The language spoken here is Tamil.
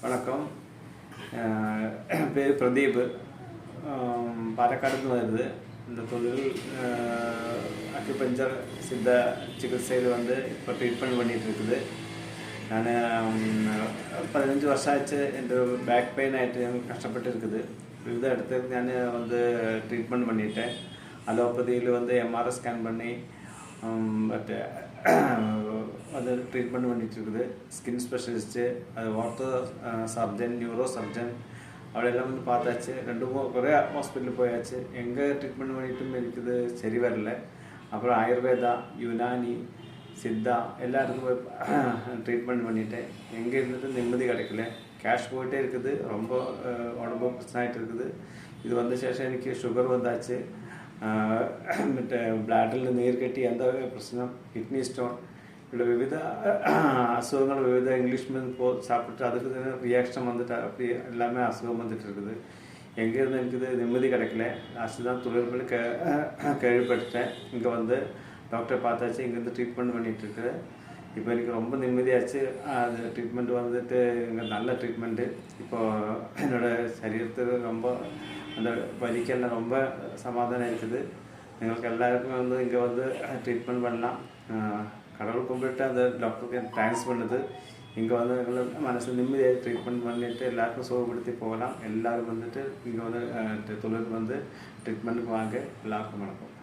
வணக்கம். என் பேர் பிரதீப். பாலக்காடுன்னு வருது. இந்த தொழில் அக்யூபஞ்சர் சித்த சிகிச்சையில் வந்து இப்போ ட்ரீட்மெண்ட் பண்ணிகிட்டு இருக்குது. நான் 15 வருஷம் ஆச்சு. എൻ്റെ ബാക്ക് പെയിൻ ആയിട്ട് ഞാൻ കഷ്ടപ്പെട്ട് இருக்குது. വിവിധ இடத்துல ഞാൻ வந்து ட்ரீட்மெண்ட் பண்ணிட்டேன். அலோபதியில் வந்து MRI ஸ்கேன் பண்ணி மற்ற அது ட்ரீட்மெண்ட் பண்ணிட்டு இருக்குது. ஸ்கின் ஸ்பெஷலிஸ்ட்டு, அது ஆர்த்தோ சர்ஜன், நியூரோ சர்ஜன் அவையெல்லாம் வந்து பார்த்தாச்சு. കുറേ ஹாஸ்பிட்டல் போயாச்சு. எங்கே ட்ரீட்மெண்ட் பண்ணிட்டும் இருக்குது சரி வரல. அப்புறம் ஆயுர்வேதா, யுனானி, சித்தா எல்லாருக்கும் போய் ட்ரீட்மெண்ட் பண்ணிட்டேன். எங்கே இருந்துட்டு நிம்மதி கிடைக்கல. கேஷ் போயிட்டே இருக்குது. ரொம்ப உடம்பு பிரச்சனை ஆகிட்டு இருக்குது. இது வந்த சேஷம் எனக்கு ஷுகர் வந்தாச்சு. മറ്റേ ബ്ലാഡറിൽ നീർ കെട്ടി എന്താ പ്രശ്നം, കിഡ്നി സ്റ്റോൺ, ഇവിടെ വിവിധ அசுகங்கள் விவித இங்கிலீஷ் மருந்து சாப்பிட்டு அதுக்கு ரியாக்ஷன் வந்துட்டு அப்படி எல்லாமே அசுகம் வந்துட்டு இருக்குது. எங்கேருந்து எனக்கு இது நிம்மதி கிடைக்கல. லாஸ்ட்டு தான் தொழில்கள் கேள்விப்பட்டுட்டேன். இங்கே வந்து டாக்டர் பார்த்தாச்சு. இங்கேருந்து ட்ரீட்மெண்ட் பண்ணிகிட்ருக்கு. இப்போ எனக்கு ரொம்ப நிம்மதியாச்சு. அது ட்ரீட்மெண்ட் வந்துட்டு இங்கே நல்ல ட்ரீட்மெண்ட்டு. இப்போது என்னோடய சரீரத்துக்கு ரொம்ப அந்த வலிக்கெல்லாம் ரொம்ப சமாதானம் இருக்குது. எங்களுக்கு எல்லாருக்குமே வந்து இங்கே வந்து ட்ரீட்மெண்ட் பண்ணலாம். கடவுள் கும்பிட்டு அந்த டாக்டருக்கு தேங்க்ஸ் பண்ணுது. இங்கே வந்து எங்களை மனசு நிம்மதியாக ட்ரீட்மெண்ட் பண்ணிவிட்டு எல்லாருக்கும் சுகப்படுத்தி போகலாம். எல்லோரும் வந்துட்டு இங்கே வந்து தொழிலுக்கு வந்து ட்ரீட்மெண்ட்டுக்கு வாங்க. எல்லாருக்கும் வணக்கம்.